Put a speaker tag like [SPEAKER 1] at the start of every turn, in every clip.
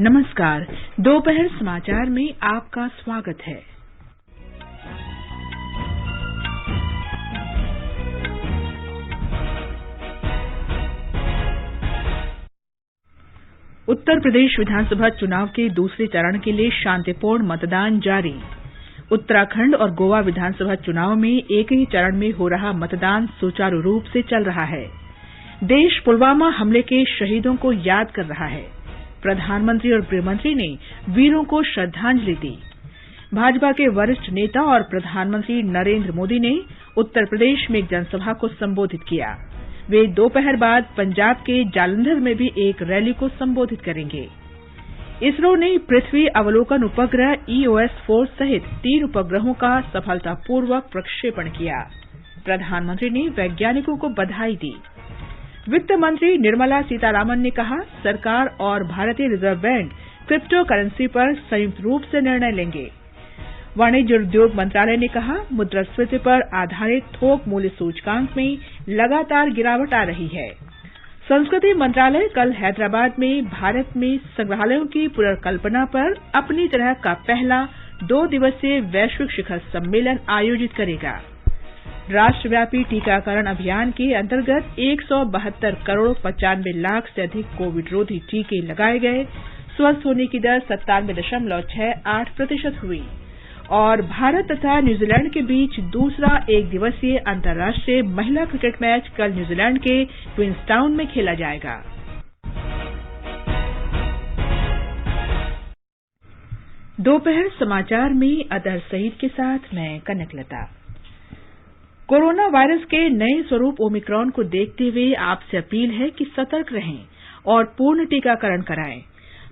[SPEAKER 1] नमस्कार। दोपहर समाचार में आपका स्वागत है। उत्तर प्रदेश विधानसभा चुनाव के दूसरे चरण के लिए शांतिपूर्ण मतदान जारी। उत्तराखंड और गोवा विधानसभा चुनाव में एक ही चरण में हो रहा मतदान सुचारू रूप से चल रहा है। देश पुलवामा हमले के शहीदों को याद कर रहा है। प्रधानमंत्री और गृहमंत्री ने वीरों को श्रद्धांजलि दी। भाजपा के वरिष्ठ नेता और प्रधानमंत्री नरेंद्र मोदी ने उत्तर प्रदेश में एक जनसभा को संबोधित किया। वे दोपहर बाद पंजाब के जालंधर में भी एक रैली को संबोधित करेंगे। इसरो ने पृथ्वी अवलोकन उपग्रह EOS-4 सहित 3 उपग्रहों का सफलतापूर्वक प्रक्षेपण किया। प्रधानमंत्री ने वैज्ञानिकों को बधाई दी। वित्त मंत्री निर्मला सीतारामन ने कहा, सरकार और भारतीय रिजर्व बैंक क्रिप्टो करेंसी पर संयुक्त रूप से निर्णय लेंगे। वाणिज्य और उद्योग मंत्रालय ने कहा, मुद्रास्फीति पर आधारित थोक मूल्य सूचकांक में लगातार गिरावट आ रही है। संस्कृति मंत्रालय कल हैदराबाद में भारत में संग्रहालयों की पुनर्कल्पना पर अपनी तरह का पहला 2 दिवसीय वैश्विक शिखर सम्मेलन आयोजित करेगा। राष्ट्रव्यापी टीकाकरण अभियान के अंतर्गत 172 करोड़ 95 लाख से अधिक कोविड रोधी टीके लगाए गए। स्वस्थ होने की दर 97.68% हुई और भारत तथा न्यूजीलैंड के बीच दूसरा एक दिवसीय अंतर्राष्ट्रीय महिला क्रिकेट मैच कल न्यूजीलैंड के क्वींसटाउन में खेला जाएगा। दोपहर समाचार में अदर सईद के साथ मैं कनकलता। कोरोना वायरस के नए स्वरूप ओमिक्रॉन को देखते हुए आपसे अपील है कि सतर्क रहें और पूर्ण टीकाकरण कराएं।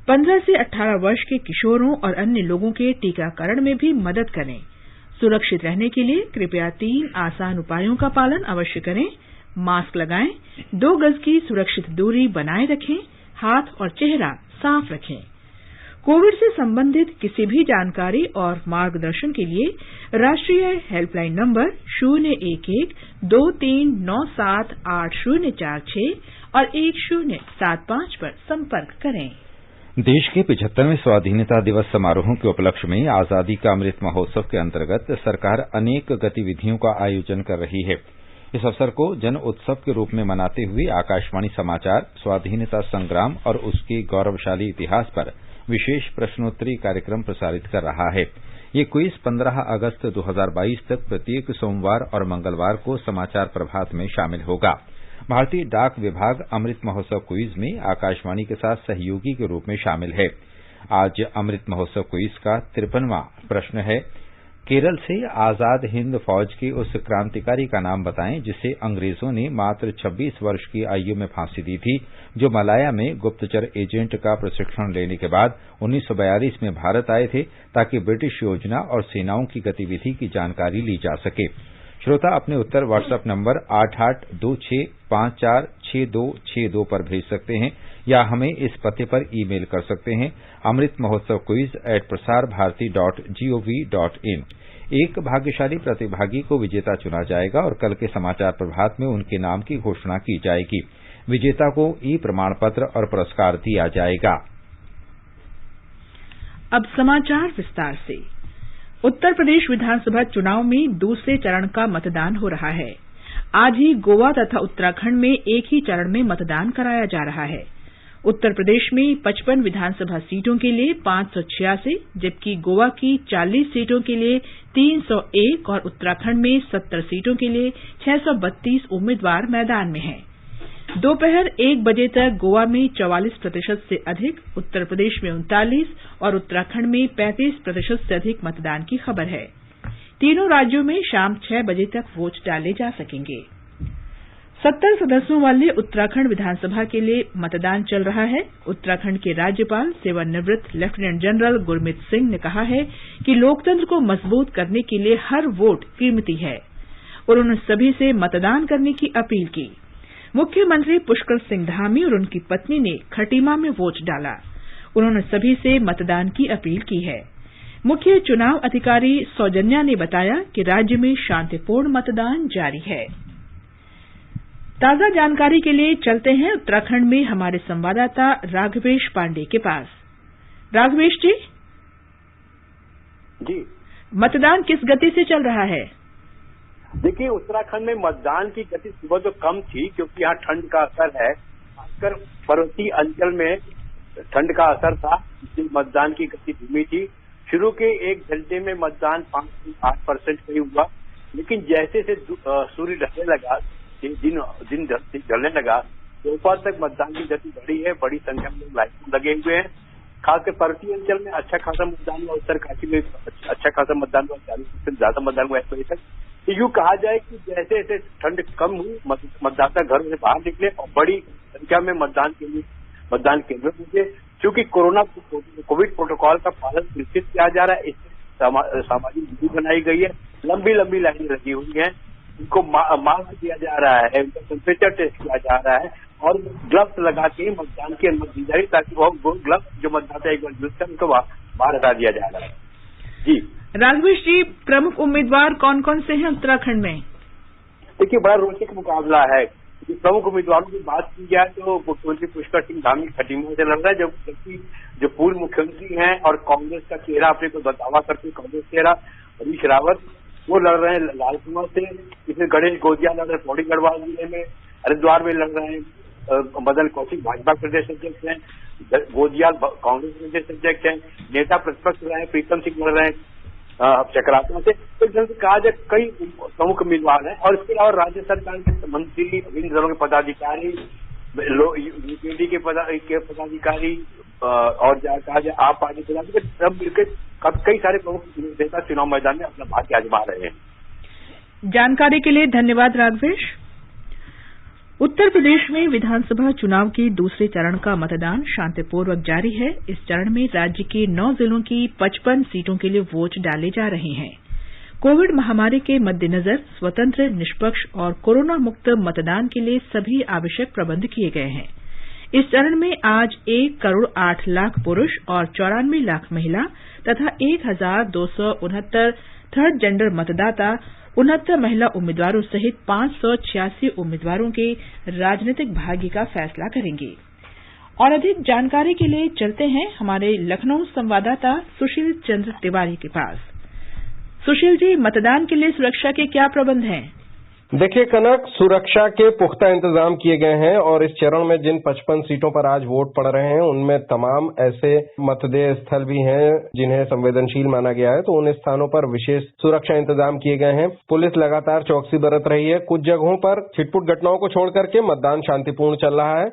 [SPEAKER 1] 15 से 18 वर्ष के किशोरों और अन्य लोगों के टीकाकरण में भी मदद करें। सुरक्षित रहने के लिए कृपया 3 आसान उपायों का पालन अवश्य करें। मास्क लगाएं, 2 गज की सुरक्षित दूरी बनाए रखें, हाथ और चेहरा साफ रखें। कोविड से संबंधित किसी भी जानकारी और मार्गदर्शन के लिए राष्ट्रीय हेल्पलाइन नंबर 011-2397-8046 और 1075 पर संपर्क करें।
[SPEAKER 2] देश के 75वें स्वाधीनता दिवस समारोहों के उपलक्ष्य में आजादी का अमृत महोत्सव के अंतर्गत सरकार अनेक गतिविधियों का आयोजन कर रही है। इस अवसर को जन उत्सव के रूप में मनाते हुए आकाशवाणी समाचार स्वाधीनता संग्राम और उसके गौरवशाली इतिहास पर विशेष प्रश्नोत्तरी कार्यक्रम प्रसारित कर रहा है। ये क्विज 15 अगस्त 2022 तक प्रत्येक सोमवार और मंगलवार को समाचार प्रभात में शामिल होगा। भारतीय डाक विभाग अमृत महोत्सव क्विज में आकाशवाणी के साथ सहयोगी के रूप में शामिल है। आज अमृत महोत्सव क्विज का 53वां प्रश्न है, केरल से आजाद हिंद फौज के उस क्रांतिकारी का नाम बताएं जिसे अंग्रेजों ने मात्र 26 वर्ष की आयु में फांसी दी थी, जो मलाया में गुप्तचर एजेंट का प्रशिक्षण लेने के बाद 1942 में भारत आए थे ताकि ब्रिटिश योजना और सेनाओं की गतिविधि की जानकारी ली जा सके। श्रोता अपने उत्तर व्हाट्सएप नंबर 8826546262 पर भेज सकते हैं या हमें इस पते पर ईमेल कर सकते हैं amritmahotsav@prasarbharati.gov.in। एक भाग्यशाली प्रतिभागी को विजेता चुना जाएगा और कल के समाचार प्रभात में उनके नाम की घोषणा की जाएगी। विजेता को प्रमाण पत्र और पुरस्कार दिया जाएगा।
[SPEAKER 1] अब समाचार विस्तार से। उत्तर प्रदेश विधानसभा चुनाव में दूसरे चरण का मतदान हो रहा है। आज ही गोवा तथा उत्तराखंड में एक ही चरण में मतदान कराया जा रहा है। उत्तर प्रदेश में 55 विधानसभा सीटों के लिए 586, जबकि गोवा की 40 सीटों के लिए 301 और उत्तराखंड में 70 सीटों के लिए 632 उम्मीदवार मैदान में हैं। दोपहर 1 बजे तक गोवा में 44% से अधिक, उत्तर प्रदेश में 39 और उत्तराखंड में 35% से अधिक मतदान की खबर है। तीनों राज्यों में शाम 6 बजे तक वोट डाले जा सकेंगे। 70 सदस्यों वाले उत्तराखंड विधानसभा के लिए मतदान चल रहा है। उत्तराखंड के राज्यपाल सेवानिवृत्त लेफ्टिनेंट जनरल गुरमीत सिंह ने कहा है कि लोकतंत्र को मजबूत करने के लिए हर वोट कीमती है। उन्होंने सभी से मतदान करने की अपील की। मुख्यमंत्री पुष्कर सिंह धामी और उनकी पत्नी ने खटीमा में वोट डाला। उन्होंने सभी से मतदान की अपील की है। मुख्य चुनाव अधिकारी सौजन्या ने बताया कि राज्य में शांतिपूर्ण मतदान जारी है। ताजा जानकारी के लिए चलते हैं उत्तराखंड में हमारे संवाददाता राघवेश पांडे के पास। राघवेश जी
[SPEAKER 3] जी,
[SPEAKER 1] मतदान किस गति से चल रहा है?
[SPEAKER 3] देखिए, उत्तराखंड में मतदान की गति सुबह तो कम थी क्योंकि यहाँ ठंड का असर है। खासकर पर्वतीय अंचल में ठंड का असर था, इसलिए मतदान की गति धीमी थी। शुरू के 1 घंटे में मतदान 5 से 8% कहीं हुआ, लेकिन जैसे से सूर्य ढलने लगा, दिन ढलने लगा, दोपहर तक मतदान की गति बढ़ी है। बड़ी संख्या में लाइन लगे हुए हैं। खासकर पर्वतीय अंचल में अच्छा खासा मतदान हुआ, उत्तरकाशी में अच्छा खासा मतदान हुआ, 40% ज्यादा मतदान हुआ 1 बजे तक। तो यूँ कहा जाए कि जैसे जैसे ठंड कम हुई, मतदाता घर से बाहर निकले और बड़ी संख्या में मतदान केंद्रों में, चूंकि कोविड प्रोटोकॉल का पालन सुनिश्चित किया जा रहा है, इससे सामाजिक दूरी बनाई गई है, लंबी लंबी लाइनें लगी हुई हैं, उनको मास्क दिया जा रहा है, उनका टेम्परेचर टेस्ट किया जा रहा है और ग्लव्स लगा के मतदान की अनुमति दी जा रही है, ताकि वो ग्लव्स जो मतदाता एक बार यूज करें उनको बाहर हटा दिया जा रहा है। जी
[SPEAKER 1] राघवेश जी, प्रमुख उम्मीदवार कौन कौन से हैं उत्तराखंड में?
[SPEAKER 3] देखिए, बड़ा रोचक मुकाबला है। प्रमुख उम्मीदवारों की बात की जाए तो मुख्यमंत्री पुष्कर सिंह धामी खटीमा से लड़ रहा है, जबकि जो पूर्व मुख्यमंत्री हैं और कांग्रेस का चेहरा अपने को दावा करते कांग्रेस चेहरा हरीश रावत, वो लड़ रहे हैं लालकुआं से। इसमें गणेश गोदिया लड़ रहे हैं पौड़ी गढ़वाल जिले में। हरिद्वार में लड़ रहे हैं मदन कौशिक भाजपा प्रदेश अध्यक्ष हैं, गोदिया कांग्रेस प्रदेश अध्यक्ष हैं। नेता प्रतिपक्ष रहे हैं प्रीतम सिंह लड़ रहे हैं चक्राता से। तो जल्द कहा जाए कई प्रमुख उम्मीदवार हैं और इसके अलावा राज्य सरकार के मंत्री, विभिन्न दलों के पदाधिकारी, यूपीडी के पदाधिकारी और कहा जाए आप पार्टी पदाधिकारी, सब मिलकर कई सारे प्रमुख नेता चुनाव मैदान में अपना भाग्य आजमा रहे हैं।
[SPEAKER 1] जानकारी के लिए धन्यवाद राघवेश। उत्तर प्रदेश में विधानसभा चुनाव के दूसरे चरण का मतदान शांतिपूर्वक जारी है। इस चरण में राज्य के 9 जिलों की 55 सीटों के लिए वोट डाले जा रहे हैं। कोविड महामारी के मद्देनजर स्वतंत्र, निष्पक्ष और कोरोना मुक्त मतदान के लिए सभी आवश्यक प्रबंध किए गए हैं। इस चरण में आज 1 करोड़ 8 लाख पुरुष और 94 लाख महिला तथा 1269 थर्ड जेंडर मतदाता 69 महिला उम्मीदवारों सहित 586 उम्मीदवारों के राजनीतिक भाग्य का फैसला करेंगे। और अधिक जानकारी के लिए चलते हैं हमारे लखनऊ संवाददाता सुशील चंद्र तिवारी के पास। सुशील जी, मतदान के लिए सुरक्षा के क्या प्रबंध हैं?
[SPEAKER 4] देखिए कनक, सुरक्षा के पुख्ता इंतजाम किए गए हैं और इस चरण में जिन 55 सीटों पर आज वोट पड़ रहे हैं उनमें तमाम ऐसे मतदेय स्थल भी हैं जिन्हें संवेदनशील माना गया है, तो उन स्थानों पर विशेष सुरक्षा इंतजाम किए गए हैं। पुलिस लगातार चौकसी बरत रही है। कुछ जगहों पर छिटपुट घटनाओं को छोड़ करके मतदान शांतिपूर्ण चल रहा है।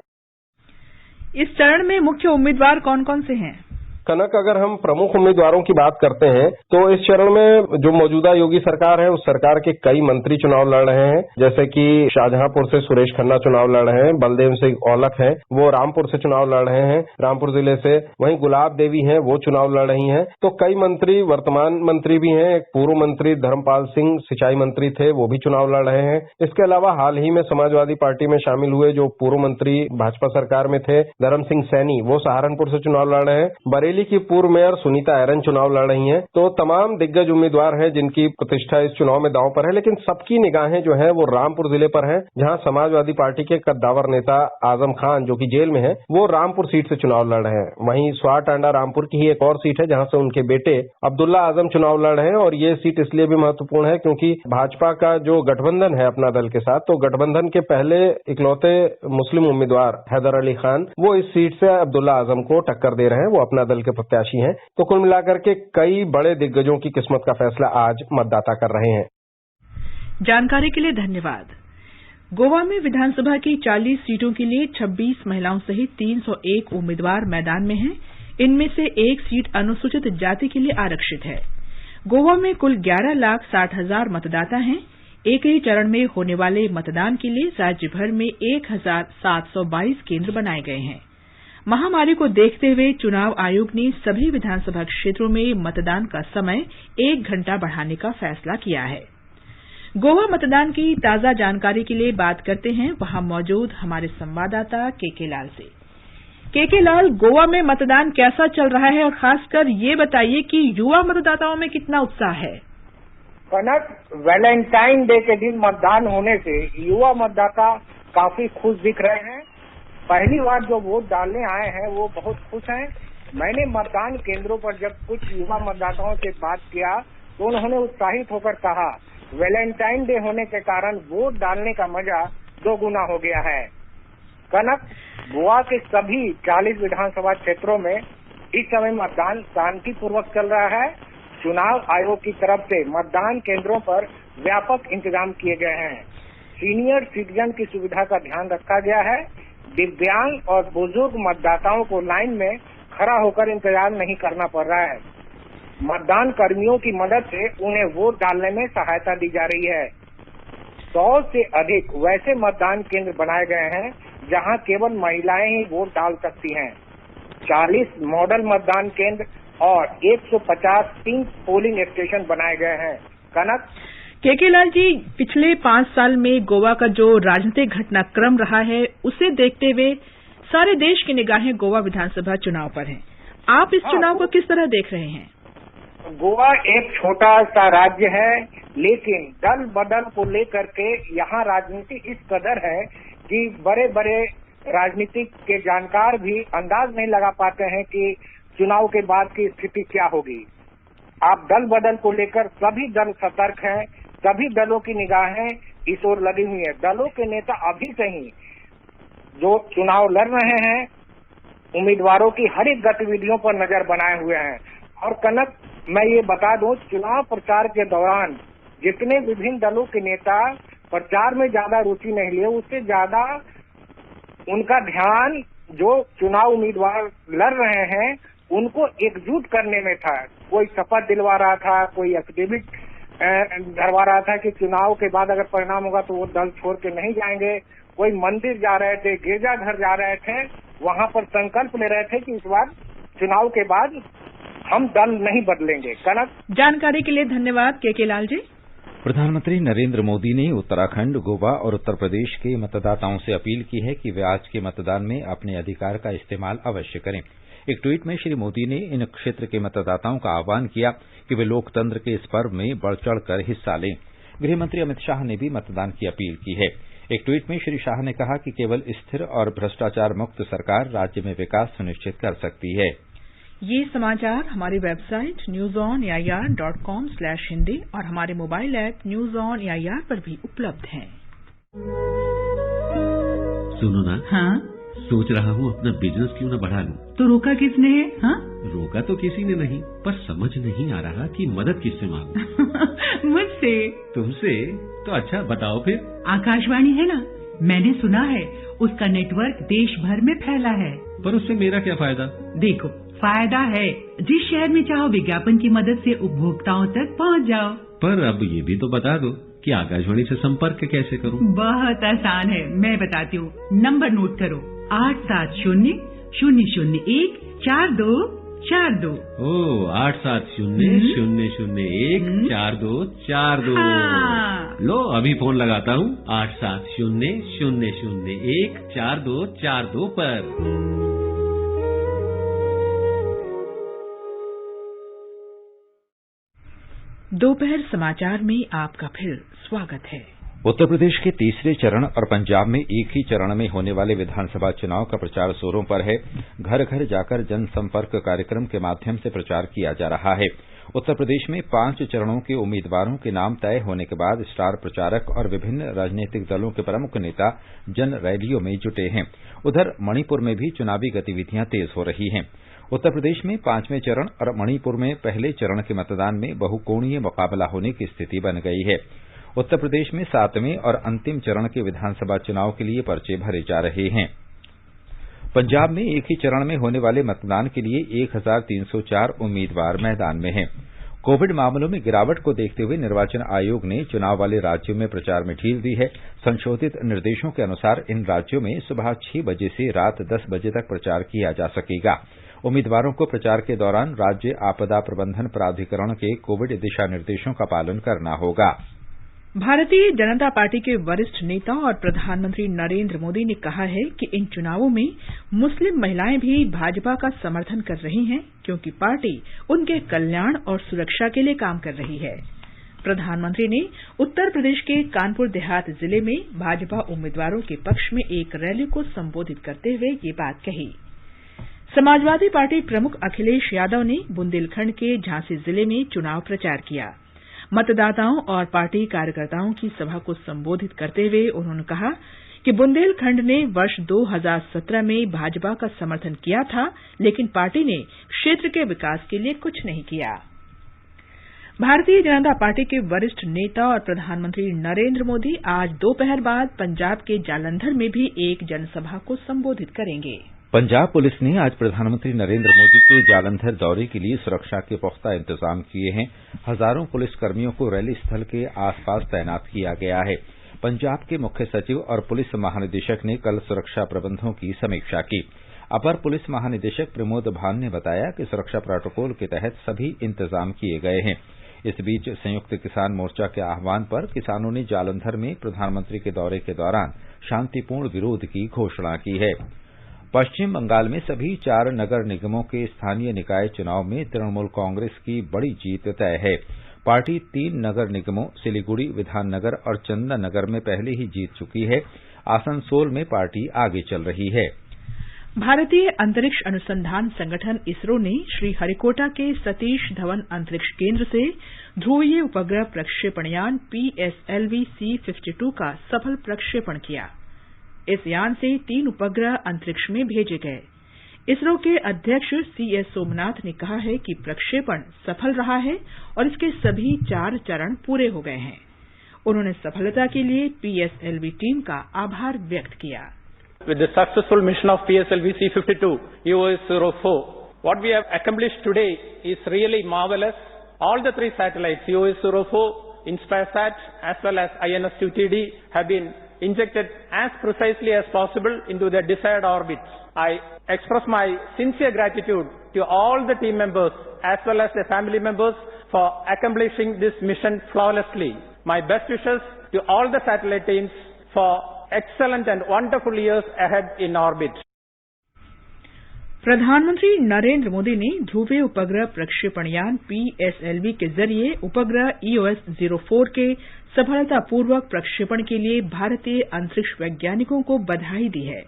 [SPEAKER 1] इस चरण में मुख्य उम्मीदवार कौन कौन से हैं?
[SPEAKER 4] कनक, अगर हम प्रमुख उम्मीदवारों की बात करते हैं तो इस चरण में जो मौजूदा योगी सरकार है उस सरकार के कई मंत्री चुनाव लड़ रहे हैं, जैसे कि शाहजहांपुर से सुरेश खन्ना चुनाव लड़ रहे हैं, बलदेव सिंह औलख हैं वो रामपुर से चुनाव लड़ रहे हैं, रामपुर जिले से। वहीं गुलाब देवी हैं वो चुनाव लड़ रही हैं। तो कई मंत्री वर्तमान मंत्री भी हैं। एक पूर्व मंत्री धर्मपाल सिंह सिंचाई मंत्री थे, वो भी चुनाव लड़ रहे हैं। इसके अलावा हाल ही में समाजवादी पार्टी में शामिल हुए जो पूर्व मंत्री भाजपा सरकार में थे धर्म सिंह सैनी, वो सहारनपुर से चुनाव लड़ रहे हैं। बरेली की पूर्व मेयर सुनीता एरन चुनाव लड़ रही हैं। तो तमाम दिग्गज उम्मीदवार हैं जिनकी प्रतिष्ठा इस चुनाव में दांव पर है, लेकिन सबकी निगाहें जो है वो रामपुर जिले पर हैं, जहां समाजवादी पार्टी के कद्दावर नेता आजम खान जो कि जेल में है वो रामपुर सीट से चुनाव लड़ रहे हैं। वहीं स्वार टांडा रामपुर की ही एक और सीट है जहां से उनके बेटे अब्दुल्ला आजम चुनाव लड़ रहे हैं और ये सीट इसलिए भी महत्वपूर्ण है क्योंकि भाजपा का जो गठबंधन है अपना दल के साथ, तो गठबंधन के पहले इकलौते मुस्लिम उम्मीदवार हैदर अली खान वो इस सीट से अब्दुल्ला आजम को टक्कर दे रहे हैं, वो अपना दल के प्रत्याशी हैं। तो कुल मिलाकर के कई बड़े दिग्गजों की किस्मत का फैसला आज मतदाता कर रहे हैं।
[SPEAKER 1] जानकारी के लिए धन्यवाद। गोवा में विधानसभा की 40 सीटों के लिए 26 महिलाओं सहित 301 उम्मीदवार मैदान में हैं। इनमें से एक सीट अनुसूचित जाति के लिए आरक्षित है। गोवा में कुल 11,60,000 मतदाता हैं। एक ही चरण में होने वाले मतदान के लिए राज्य भर में 1,722 केंद्र बनाए गए हैं। महामारी को देखते हुए चुनाव आयोग ने सभी विधानसभा क्षेत्रों में मतदान का समय 1 घंटा बढ़ाने का फैसला किया है। गोवा मतदान की ताजा जानकारी के लिए बात करते हैं वहां मौजूद हमारे संवाददाता केके लाल से। केके लाल, गोवा में मतदान कैसा चल रहा है और खासकर ये बताइए कि युवा मतदाताओं में कितना उत्साह है?
[SPEAKER 5] कनक, वैलेंटाइन डे के दिन मतदान होने से युवा मतदाता काफी खुश दिख रहे हैं। पहली बार जो वोट डालने आए हैं वो बहुत खुश हैं। मैंने मतदान केंद्रों पर जब कुछ युवा मतदाताओं से बात किया तो उन्होंने उत्साहित होकर कहा, वैलेंटाइन डे होने के कारण वोट डालने का मजा 2 गुना हो गया है। कनक, गोवा के सभी 40 विधानसभा क्षेत्रों में इस समय मतदान शांतिपूर्वक चल रहा है। चुनाव आयोग की तरफ से मतदान केंद्रों पर व्यापक इंतजाम किए गए हैं। सीनियर सिटीजन की सुविधा का ध्यान रखा गया है। दिव्यांग और बुजुर्ग मतदाताओं को लाइन में खड़ा होकर इंतजार नहीं करना पड़ रहा है। मतदान कर्मियों की मदद से उन्हें वोट डालने में सहायता दी जा रही है। 100 से अधिक वैसे मतदान केंद्र बनाए गए हैं जहां केवल महिलाएं ही वोट डाल सकती हैं। 40 मॉडल मतदान केंद्र और 153 पोलिंग स्टेशन बनाए गए हैं। कनक,
[SPEAKER 1] के लाल जी, पिछले 5 साल में गोवा का जो राजनीतिक घटनाक्रम रहा है उसे देखते हुए सारे देश की निगाहें गोवा विधानसभा चुनाव पर हैं। आप इस चुनाव को किस तरह देख रहे हैं?
[SPEAKER 5] गोवा एक छोटा सा राज्य है, लेकिन दल बदल को लेकर के यहाँ राजनीति इस कदर है कि बड़े बड़े राजनीतिक के जानकार भी अंदाज नहीं लगा पाते हैं कि चुनाव के बाद की स्थिति क्या होगी। आप दल बदल को लेकर सभी दल सतर्क हैं, सभी दलों की निगाहें इस ओर लगी हुई है। दलों के नेता अभी से ही जो चुनाव लड़ रहे हैं उम्मीदवारों की हर एक गतिविधियों पर नजर बनाए हुए हैं। और कनक, मैं ये बता दूं, चुनाव प्रचार के दौरान जितने विभिन्न दलों के नेता प्रचार में ज्यादा रुचि नहीं लिए, उससे ज्यादा उनका ध्यान जो चुनाव उम्मीदवार लड़ रहे हैं उनको एकजुट करने में था। कोई शपथ दिलवा रहा था, कोई एफिडेविट धरवा रहा था कि चुनाव के बाद अगर परिणाम होगा तो वो दल छोड़ के नहीं जाएंगे। कोई मंदिर जा रहे थे, गिरजाघर जा रहे थे, वहां पर संकल्प ले रहे थे कि इस बार चुनाव के बाद हम दल नहीं बदलेंगे। कनक,
[SPEAKER 1] जानकारी के लिए धन्यवाद के लाल जी।
[SPEAKER 2] प्रधानमंत्री नरेंद्र मोदी ने उत्तराखंड, गोवा और उत्तर प्रदेश के मतदाताओं से अपील की है कि वे आज के मतदान में अपने अधिकार का इस्तेमाल अवश्य करें। एक ट्वीट में श्री मोदी ने इन क्षेत्र के मतदाताओं का आह्वान किया कि वे लोकतंत्र के इस पर्व में बढ़ चढ़कर हिस्सा लें। गृहमंत्री अमित शाह ने भी मतदान की अपील की है। एक ट्वीट में श्री शाह ने कहा कि केवल स्थिर और भ्रष्टाचार मुक्त सरकार राज्य में विकास सुनिश्चित कर सकती है।
[SPEAKER 1] ये समाचार हमारी वेबसाइट newsonair.com/hindi और हमारे mobile app news on AIR पर भी उपलब्ध हैं।
[SPEAKER 6] सुनो ना,
[SPEAKER 7] हाँ,
[SPEAKER 6] सोच रहा हूँ अपना बिजनेस क्यों न बढ़ा लूं।
[SPEAKER 7] तो रोका किसने है? हाँ?
[SPEAKER 6] रोका तो किसी ने नहीं, पर समझ नहीं आ रहा कि मदद किससे मांगूं।
[SPEAKER 7] मुझसे।
[SPEAKER 6] तुमसे? तो अच्छा बताओ फिर।
[SPEAKER 7] आकाशवाणी है ना, मैंने सुना है उसका नेटवर्क देश भर में फैला है।
[SPEAKER 6] पर उससे मेरा क्या फायदा?
[SPEAKER 7] देखो, फायदा है, जिस शहर में चाहो विज्ञापन की मदद से उपभोक्ताओं तक पहुंच जाओ। पर अब ये भी तो बता दो कि आकाशवाणी से संपर्क कैसे करूं? बहुत आसान है, मैं बताती हूँ। नंबर नोट करो, 870-001-4242। ओह, 870-001-4242। लो, अभी फोन लगाता हूँ 870-001-4242 पर।
[SPEAKER 1] दोपहर समाचार में आपका फिर स्वागत है।
[SPEAKER 2] उत्तर प्रदेश के तीसरे चरण और पंजाब में एक ही चरण में होने वाले विधानसभा चुनाव का प्रचार जोरों पर है। घर घर जाकर जनसंपर्क कार्यक्रम के माध्यम से प्रचार किया जा रहा है। उत्तर प्रदेश में 5 चरणों के उम्मीदवारों के नाम तय होने के बाद स्टार प्रचारक और विभिन्न राजनीतिक दलों के प्रमुख नेता जन रैलियों में जुटे हैं। उधर मणिपुर में भी चुनावी गतिविधियां तेज हो रही हैं। उत्तर प्रदेश में 5वें चरण और मणिपुर में पहले चरण के मतदान में बहुकोणीय मुकाबला होने की स्थिति बन गई है। उत्तर प्रदेश में 7वें और अंतिम चरण के विधानसभा चुनाव के लिए पर्चे भरे जा रहे हैं। पंजाब में एक ही चरण में होने वाले मतदान के लिए 1304 उम्मीदवार मैदान में हैं। कोविड मामलों में गिरावट को देखते हुए निर्वाचन आयोग ने चुनाव वाले राज्यों में प्रचार में ढील दी है। संशोधित निर्देशों के अनुसार इन राज्यों में सुबह 6 बजे से रात 10 बजे तक प्रचार किया जा सकेगा। उम्मीदवारों को प्रचार के दौरान राज्य आपदा प्रबंधन प्राधिकरण के कोविड दिशा निर्देशों का पालन करना होगा।
[SPEAKER 1] भारतीय जनता पार्टी के वरिष्ठ नेता और प्रधानमंत्री नरेंद्र मोदी ने कहा है कि इन चुनावों में मुस्लिम महिलाएं भी भाजपा का समर्थन कर रही हैं, क्योंकि पार्टी उनके कल्याण और सुरक्षा के लिए काम कर रही है। प्रधानमंत्री ने उत्तर प्रदेश के कानपुर देहात जिले में भाजपा उम्मीदवारों के पक्ष में एक रैली को संबोधित करते हुए ये बात कही। समाजवादी पार्टी प्रमुख अखिलेश यादव ने बुंदेलखंड के झांसी जिले में चुनाव प्रचार किया। मतदाताओं और पार्टी कार्यकर्ताओं की सभा को संबोधित करते हुए उन्होंने कहा कि बुंदेलखंड ने वर्ष 2017 में भाजपा का समर्थन किया था, लेकिन पार्टी ने क्षेत्र के विकास के लिए कुछ नहीं किया। भारतीय जनता पार्टी के वरिष्ठ नेता और प्रधानमंत्री नरेंद्र मोदी आज दोपहर बाद पंजाब के जालंधर में भी एक जनसभा को संबोधित करेंगे।
[SPEAKER 2] पंजाब पुलिस ने आज प्रधानमंत्री नरेंद्र मोदी के जालंधर दौरे के लिए सुरक्षा के पुख्ता इंतजाम किए हैं। हजारों पुलिसकर्मियों को रैली स्थल के आसपास तैनात किया गया है। पंजाब के मुख्य सचिव और पुलिस महानिदेशक ने कल सुरक्षा प्रबंधों की समीक्षा की। अपर पुलिस महानिदेशक प्रमोद भान ने बताया कि सुरक्षा प्रोटोकॉल के तहत सभी इंतजाम किए गए हैं। इस बीच संयुक्त किसान मोर्चा के आह्वान पर किसानों ने जालंधर में प्रधानमंत्री के दौरे के दौरान शांतिपूर्ण विरोध की घोषणा की है। पश्चिम बंगाल में सभी 4 नगर निगमों के स्थानीय निकाय चुनाव में तृणमूल कांग्रेस की बड़ी जीत तय है। पार्टी 3 नगर निगमों सिलीगुड़ी, विधाननगर और चंदननगर में पहले ही जीत चुकी है। आसनसोल में पार्टी आगे चल रही है।
[SPEAKER 1] भारतीय अंतरिक्ष अनुसंधान संगठन इसरो ने श्रीहरिकोटा के सतीश धवन अंतरिक्ष केंद्र से ध्रुवीय उपग्रह प्रक्षेपण यान PSLV-C52 का सफल प्रक्षेपण किया। इस यान से 3 उपग्रह अंतरिक्ष में भेजे गए। इसरो के अध्यक्ष CS सोमनाथ ने कहा है कि प्रक्षेपण सफल रहा है और इसके सभी 4 चरण पूरे हो गए हैं। उन्होंने सफलता के लिए PSLV टीम का आभार व्यक्त किया।
[SPEAKER 8] With the successful mission of PSLV-C52, EOS-04, what we have accomplished today is really marvelous. All the 3 satellites, EOS-04, InspireSat, as well as INS-2TD, have been injected as precisely as possible into their desired orbits. I express my sincere gratitude to all the team members as well as their family members for accomplishing this mission flawlessly. My best wishes to all the satellite teams for excellent and wonderful years ahead in orbit.
[SPEAKER 1] प्रधानमंत्री नरेंद्र मोदी ने ध्रुवीय उपग्रह प्रक्षेपण यान PSLV के जरिए उपग्रह EOS-04 के सफलतापूर्वक प्रक्षेपण के लिए भारतीय अंतरिक्ष वैज्ञानिकों को बधाई दी है।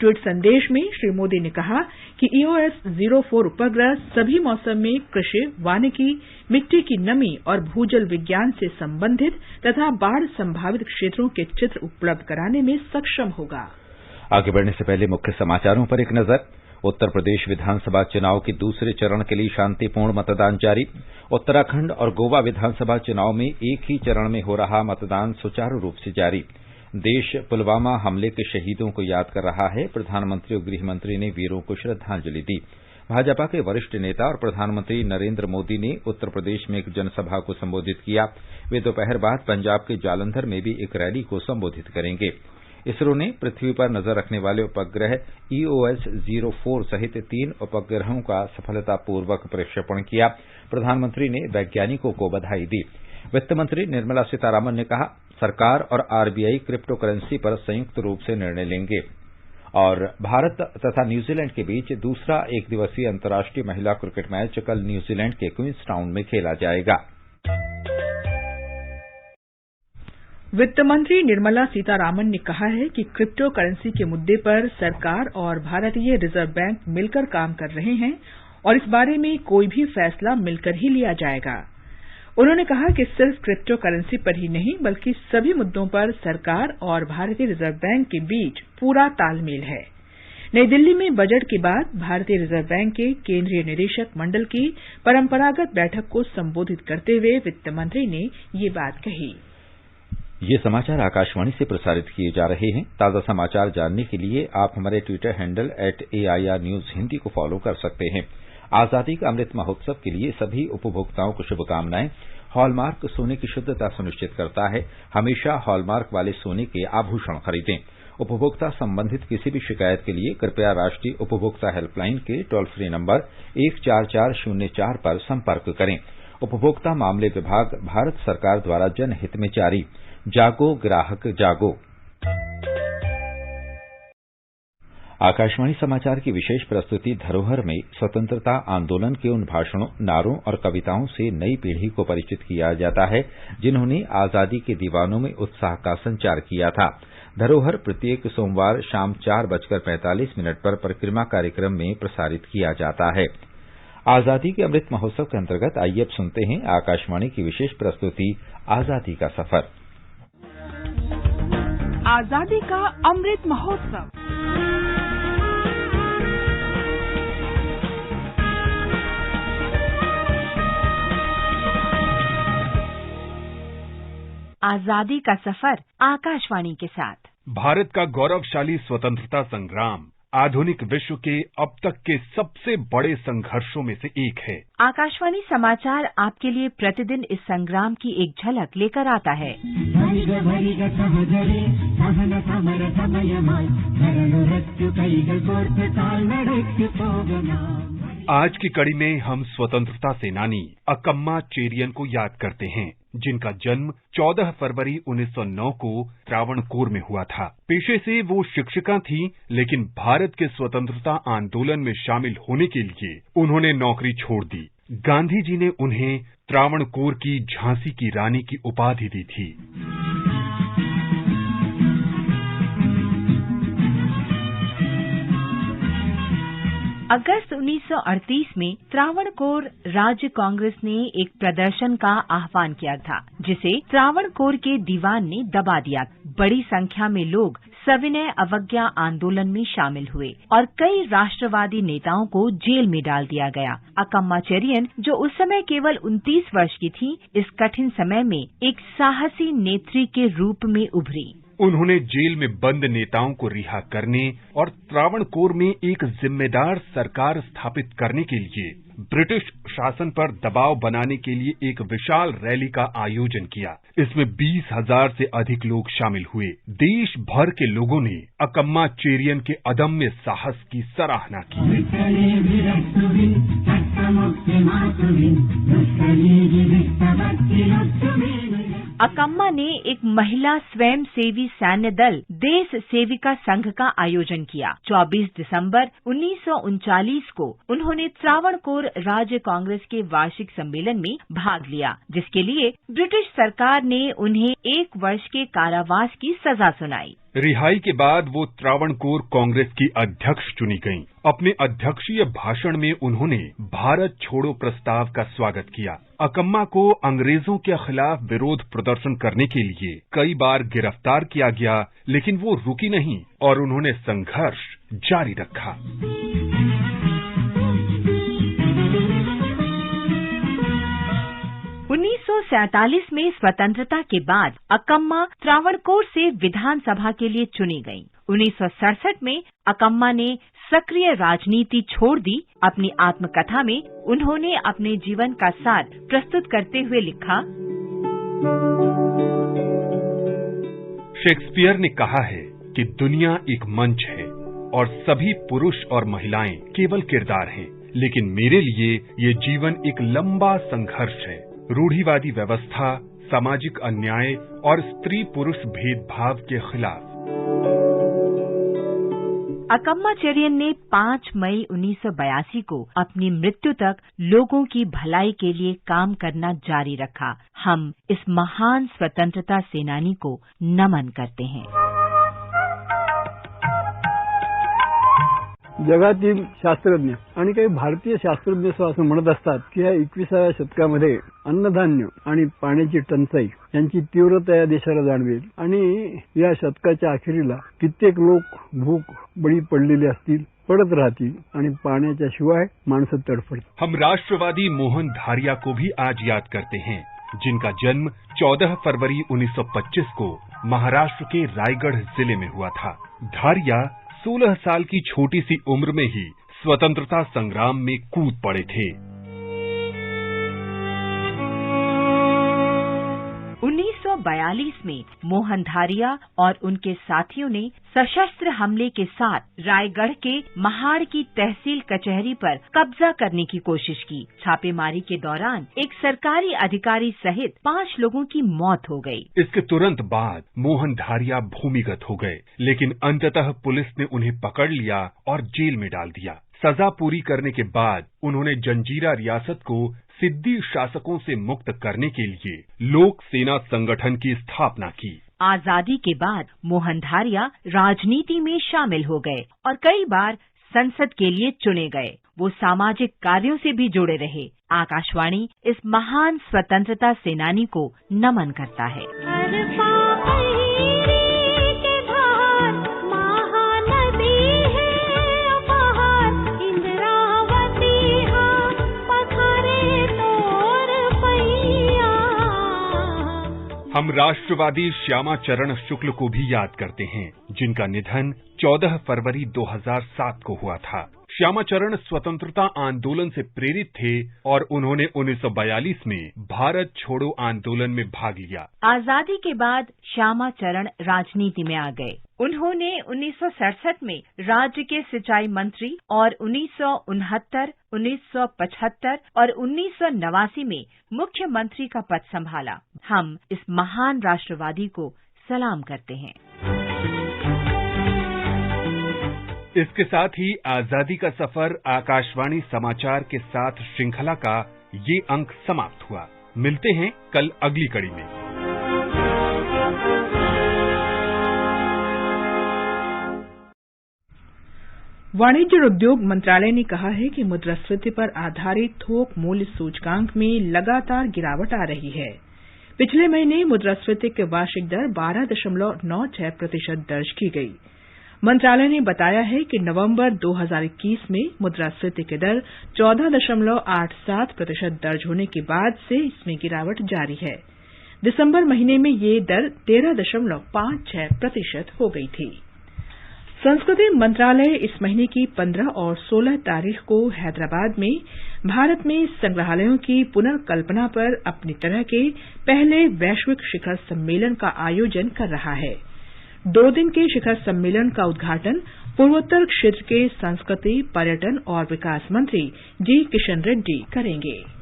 [SPEAKER 1] ट्वीट संदेश में श्री मोदी ने कहा कि EOS-04 उपग्रह सभी मौसम में कृषि, वानिकी, मिट्टी की नमी और भूजल विज्ञान से संबंधित तथा बाढ़ संभावित क्षेत्रों के चित्र उपलब्ध कराने में सक्षम होगा।
[SPEAKER 2] आगे बढ़ने से पहले मुख्य समाचारों पर एक नजर। उत्तर प्रदेश विधानसभा चुनाव के दूसरे चरण के लिए शांतिपूर्ण मतदान जारी। उत्तराखंड और गोवा विधानसभा चुनाव में एक ही चरण में हो रहा मतदान सुचारू रूप से जारी। देश पुलवामा हमले के शहीदों को याद कर रहा है। प्रधानमंत्री और गृहमंत्री ने वीरों को श्रद्धांजलि दी। भाजपा के वरिष्ठ नेता और प्रधानमंत्री नरेंद्र मोदी ने उत्तर प्रदेश में एक जनसभा को संबोधित किया। वे दोपहर बाद पंजाब के जालंधर में भी एक रैली को संबोधित करेंगे। इसरो ने पृथ्वी पर नजर रखने वाले उपग्रह EOS-04 सहित 3 उपग्रहों का सफलतापूर्वक प्रक्षेपण किया। प्रधानमंत्री ने वैज्ञानिकों को बधाई दी। वित्त मंत्री निर्मला सीतारामन ने कहा, सरकार और RBI क्रिप्टो करेंसी पर संयुक्त रूप से निर्णय लेंगे। और भारत तथा न्यूजीलैंड के बीच दूसरा एकदिवसीय अंतर्राष्ट्रीय महिला क्रिकेट मैच कल न्यूजीलैंड के क्वींसटाउन में खेला जाएगा।
[SPEAKER 1] वित्त मंत्री निर्मला सीतारामन ने कहा है कि क्रिप्टो करेंसी के मुद्दे पर सरकार और भारतीय रिजर्व बैंक मिलकर काम कर रहे हैं और इस बारे में कोई भी फैसला मिलकर ही लिया जाएगा। उन्होंने कहा कि सिर्फ क्रिप्टो करेंसी पर ही नहीं बल्कि सभी मुद्दों पर सरकार और भारतीय रिजर्व बैंक के बीच पूरा तालमेल है। नई दिल्ली में बजट के बाद भारतीय रिजर्व बैंक के केंद्रीय निदेशक मंडल की परंपरागत बैठक को संबोधित करते हुए वित्त मंत्री ने ये बात कही।
[SPEAKER 2] ये समाचार आकाशवाणी से प्रसारित किए जा रहे हैं। ताजा समाचार जानने के लिए आप हमारे Twitter handle @AIR News Hindi को फॉलो कर सकते हैं। आजादी का अमृत महोत्सव के लिए सभी उपभोक्ताओं को शुभकामनाएं। हॉलमार्क सोने की शुद्धता सुनिश्चित करता है। हमेशा हॉलमार्क वाले सोने के आभूषण खरीदें। उपभोक्ता संबंधित किसी भी शिकायत के लिए कृपया राष्ट्रीय उपभोक्ता हेल्पलाइन के टोल फ्री नंबर 14404 पर संपर्क करें। उपभोक्ता मामले विभाग, भारत सरकार द्वारा जनहित में जारी। जागो ग्राहक जागो। आकाशवाणी समाचार की विशेष प्रस्तुति धरोहर में स्वतंत्रता आंदोलन के उन भाषणों, नारों और कविताओं से नई पीढ़ी को परिचित किया जाता है जिन्होंने आजादी के दीवानों में उत्साह का संचार किया था। धरोहर प्रत्येक सोमवार शाम 4:45 पर परिक्रमा कार्यक्रम में प्रसारित किया जाता है। आजादी के अमृत महोत्सव के अंतर्गत आइए अब सुनते हैं आकाशवाणी की विशेष प्रस्तुति आजादी का सफर।
[SPEAKER 1] आजादी का अमृत महोत्सव।
[SPEAKER 9] आजादी का सफर आकाशवाणी के साथ।
[SPEAKER 10] भारत का गौरवशाली स्वतंत्रता संग्राम आधुनिक विश्व के अब तक के सबसे बड़े संघर्षों में से एक है।
[SPEAKER 9] आकाशवाणी समाचार आपके लिए प्रतिदिन इस संग्राम की एक झलक लेकर आता है।
[SPEAKER 10] आज की कड़ी में हम स्वतंत्रता सेनानी अकम्मा चेरियन को याद करते हैं, जिनका जन्म 14 फरवरी 1909 को त्रावणकोर में हुआ था। पेशे से वो शिक्षिका थीं, लेकिन भारत के स्वतंत्रता आंदोलन में शामिल होने के लिए उन्होंने नौकरी छोड़ दी। गांधी जी ने उन्हें त्रावणकोर की झांसी की रानी की उपाधि दी थी।
[SPEAKER 9] अगस्त 1938 में त्रावणकोर राज्य कांग्रेस ने एक प्रदर्शन का आह्वान किया था, जिसे त्रावणकोर के दीवान ने दबा दिया। बड़ी संख्या में लोग सविनय अवज्ञा आंदोलन में शामिल हुए और कई राष्ट्रवादी नेताओं को जेल में डाल दिया गया। अकम्मा चेरियन, जो उस समय केवल 29 वर्ष की थी, इस कठिन समय में एक साहसी नेत्री के रूप में उभरी।
[SPEAKER 10] उन्होंने जेल में बंद नेताओं को रिहा करने और त्रावणकोर में एक जिम्मेदार सरकार स्थापित करने के लिए ब्रिटिश शासन पर दबाव बनाने के लिए एक विशाल रैली का आयोजन किया। इसमें 20,000 से अधिक लोग शामिल हुए। देश भर के लोगों ने अकम्मा चेरियन के अदम्य साहस की सराहना की।
[SPEAKER 9] अकम्मा ने एक महिला स्वयं सेवी सैन्य दल देश सेविका संघ का आयोजन किया। 24 दिसंबर 1939 को उन्होंने त्रावणकोर राज्य कांग्रेस के वार्षिक सम्मेलन में भाग लिया, जिसके लिए ब्रिटिश सरकार ने उन्हें 1 वर्ष के कारावास की सजा सुनाई।
[SPEAKER 10] रिहाई के बाद वो त्रावणकोर कांग्रेस की अध्यक्ष चुनी गईं। अपने अध्यक्षीय भाषण में उन्होंने भारत छोड़ो प्रस्ताव का स्वागत किया। अकम्मा को अंग्रेजों के खिलाफ विरोध प्रदर्शन करने के लिए कई बार गिरफ्तार किया गया, लेकिन वो रुकी नहीं और उन्होंने संघर्ष जारी रखा।
[SPEAKER 9] 1947 में स्वतंत्रता के बाद अकम्मा त्रावणकोर से विधानसभा के लिए चुनी गईं। 1967 में अकम्मा ने सक्रिय राजनीति छोड़ दी। अपनी आत्मकथा में उन्होंने अपने जीवन का सार प्रस्तुत करते हुए लिखा,
[SPEAKER 10] शेक्सपियर ने कहा है कि दुनिया एक मंच है और सभी पुरुष और महिलाएं केवल किरदार हैं, लेकिन मेरे लिए ये जीवन एक लंबा संघर्ष है। रूढ़िवादी व्यवस्था, सामाजिक अन्याय और स्त्री पुरुष भेदभाव के खिलाफ।
[SPEAKER 9] अकम्मा चेरियन ने 5 मई 1982 को अपनी मृत्यु तक लोगों की भलाई के लिए काम करना जारी रखा। हम इस महान स्वतंत्रता सेनानी को नमन करते हैं।
[SPEAKER 11] जगातील शास्त्रज्ञ आणि काही भारतीय शास्त्रज्ञ असं म्हणत असतात की या 21व्या शतकामध्ये अन्नधान्य आणि पाण्याची टंचाई यांची तीव्रता या देशाला जाणवेल आणि या शतकाच्या अखेरीला कित्येक लोक भूक बळी पडलेले असतील, पडत राहतील आणि पाण्याच्या शिवाय माणसं तडफडतील।
[SPEAKER 10] हम राष्ट्रवादी मोहन धारिया को भी आज याद करते हैं, जिनका जन्म 14 फरवरी 1925 को महाराष्ट्र के रायगढ़ जिले में हुआ था। धारिया 16 साल की छोटी सी उम्र में ही स्वतंत्रता संग्राम में कूद पड़े थे।
[SPEAKER 9] 1942 में मोहन धारिया और उनके साथियों ने सशस्त्र हमले के साथ रायगढ़ के महाड़ की तहसील कचहरी पर कब्जा करने की कोशिश की। छापेमारी के दौरान एक सरकारी अधिकारी सहित 5 लोगों की मौत हो गई।
[SPEAKER 10] इसके तुरंत बाद मोहन धारिया भूमिगत हो गए, लेकिन अंततः पुलिस ने उन्हें पकड़ लिया और जेल में डाल दिया। सजा पूरी करने के बाद उन्होंने जंजीरा रियासत को सिद्दी शासकों से मुक्त करने के लिए लोक सेना संगठन की स्थापना की।
[SPEAKER 9] आजादी के बाद मोहन धारिया राजनीति में शामिल हो गए और कई बार संसद के लिए चुने गए। वो सामाजिक कार्यों से भी जुड़े रहे। आकाशवाणी इस महान स्वतंत्रता सेनानी को नमन करता है।
[SPEAKER 10] हम राष्ट्रवादी श्यामा चरण शुक्ल को भी याद करते हैं, जिनका निधन 14 फरवरी 2007 को हुआ था। श्यामा चरण स्वतंत्रता आंदोलन से प्रेरित थे और उन्होंने 1942 में भारत छोड़ो आंदोलन में भाग लिया।
[SPEAKER 9] आजादी के बाद श्यामा चरण राजनीति में आ गए। उन्होंने 1967 में राज्य के सिंचाई मंत्री और 1969, 1975 और 1989 में मुख्यमंत्री का पद संभाला। हम इस महान राष्ट्रवादी को सलाम करते हैं।
[SPEAKER 10] इसके साथ ही आजादी का सफर आकाशवाणी समाचार के साथ श्रृंखला का ये अंक समाप्त हुआ। मिलते हैं कल अगली कड़ी में।
[SPEAKER 1] वाणिज्य और उद्योग मंत्रालय ने कहा है कि मुद्रास्फीति पर आधारित थोक मूल्य सूचकांक में लगातार गिरावट आ रही है। पिछले महीने मुद्रास्फीति की वार्षिक दर 12.96% दर्ज की गई। मंत्रालय ने बताया है कि नवंबर 2021 में मुद्रास्फीति की दर 14.87% दर्ज होने के बाद से इसमें गिरावट जारी है। दिसंबर महीने में ये दर 13.56% हो गई थी। संस्कृति मंत्रालय इस महीने की 15 और 16 तारीख को हैदराबाद में भारत में संग्रहालयों की पुनर्कल्पना पर अपनी तरह के पहले वैश्विक शिखर सम्मेलन का आयोजन कर रहा है। 2 दिन के शिखर सम्मेलन का उद्घाटन पूर्वोत्तर क्षेत्र के संस्कृति, पर्यटन और विकास मंत्री जी किशन रेड्डी करेंगे।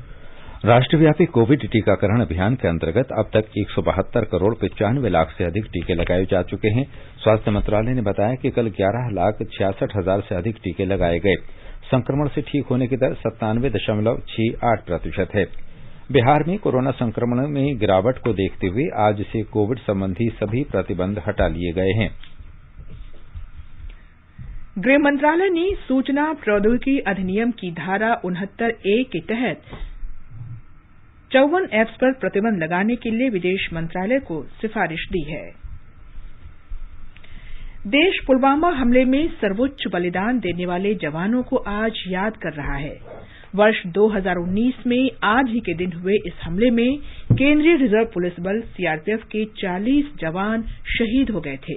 [SPEAKER 2] राष्ट्रव्यापी कोविड टीकाकरण अभियान के अंतर्गत अब तक 172 करोड़ 95 लाख से अधिक टीके लगाए जा चुके हैं। स्वास्थ्य मंत्रालय ने बताया कि कल 11,66,000 से अधिक टीके लगाए गए। संक्रमण से ठीक होने की दर 97.68% है। बिहार में कोरोना संक्रमण में गिरावट को देखते हुए आज से कोविड संबंधी सभी प्रतिबंध हटा लिए गए हैं।
[SPEAKER 1] गृह मंत्रालय ने सूचना प्रौद्योगिकी अधिनियम की धारा 69A के तहत 54 ऐप्स पर प्रतिबंध लगाने के लिए विदेश मंत्रालय को सिफारिश दी है। देश पुलवामा हमले में सर्वोच्च बलिदान देने वाले जवानों को आज याद कर रहा है। वर्ष 2019 में आज ही के दिन हुए इस हमले में केंद्रीय रिजर्व पुलिस बल सीआरपीएफ के 40 जवान शहीद हो गए थे।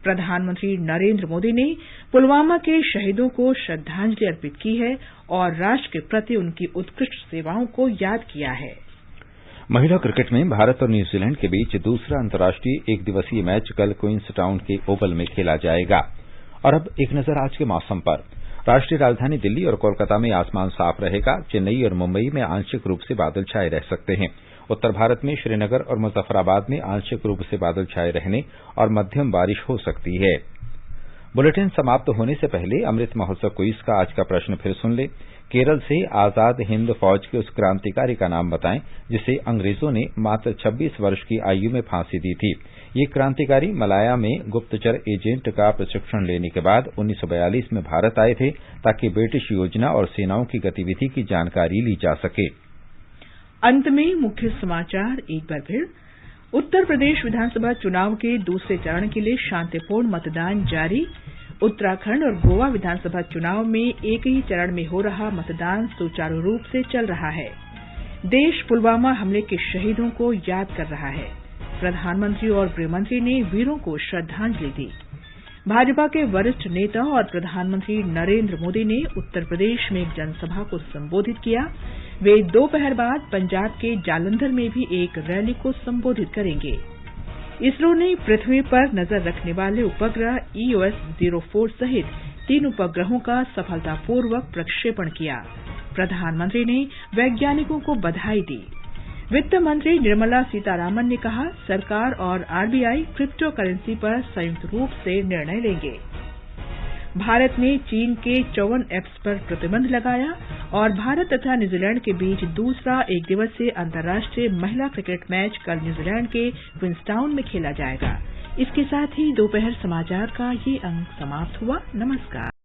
[SPEAKER 1] प्रधानमंत्री नरेंद्र मोदी ने पुलवामा के शहीदों को श्रद्धांजलि अर्पित की है और राष्ट्र के प्रति उनकी उत्कृष्ट सेवाओं को याद किया है।
[SPEAKER 2] महिला क्रिकेट में भारत और न्यूजीलैंड के बीच दूसरा अंतर्राष्ट्रीय एक दिवसीय मैच कल क्वींस टाउन के ओवल में खेला जाएगा। और अब एक नजर आज के मौसम पर। राष्ट्रीय राजधानी दिल्ली और कोलकाता में आसमान साफ रहेगा। चेन्नई और मुंबई में आंशिक रूप से बादल छाए रह सकते हैं। उत्तर भारत में श्रीनगर और मुजफ्फराबाद में आंशिक रूप से बादल छाए रहने और मध्यम बारिश हो सकती है। बुलेटिन समाप्त होने से पहले अमृत महोत्सव क्विज का आज का प्रश्न फिर सुन ले। केरल से आजाद हिंद फौज के उस क्रांतिकारी का नाम बताएं जिसे अंग्रेजों ने मात्र 26 वर्ष की आयु में फांसी दी थी। ये क्रांतिकारी मलाया में गुप्तचर एजेंट का प्रशिक्षण लेने के बाद 1942 में भारत आए थे ताकि ब्रिटिश योजना और सेनाओं की गतिविधि की जानकारी ली जा सके।
[SPEAKER 1] अंत में मुख्य समाचार एक बार फिर। उत्तर प्रदेश विधानसभा चुनाव के दूसरे चरण के लिए शांतिपूर्ण मतदान जारी। उत्तराखंड और गोवा विधानसभा चुनाव में एक ही चरण में हो रहा मतदान सुचारू रूप से चल रहा है। देश पुलवामा हमले के शहीदों को याद कर रहा है। प्रधानमंत्री और गृहमंत्री ने वीरों को श्रद्धांजलि दी। भाजपा के वरिष्ठ नेता और प्रधानमंत्री नरेंद्र मोदी ने उत्तर प्रदेश में एक जनसभा को संबोधित किया। वे दोपहर बाद पंजाब के जालंधर में भी एक रैली को संबोधित करेंगे। इसरो ने पृथ्वी पर नजर रखने वाले उपग्रह EOS-04 सहित 3 उपग्रहों का सफलतापूर्वक प्रक्षेपण किया। प्रधानमंत्री ने वैज्ञानिकों को बधाई दी। वित्त मंत्री निर्मला सीतारामन ने कहा, सरकार और आरबीआई क्रिप्टो करेंसी पर संयुक्त रूप से निर्णय लेंगे। भारत ने चीन के 54 ऐप्स पर प्रतिबंध लगाया। और भारत तथा न्यूजीलैंड के बीच दूसरा एक दिवसीय अंतर्राष्ट्रीय महिला क्रिकेट मैच कल न्यूजीलैंड के क्वींसटाउन में खेला जाएगा। इसके साथ ही दोपहर समाचार का ये अंक समाप्त हुआ। नमस्कार।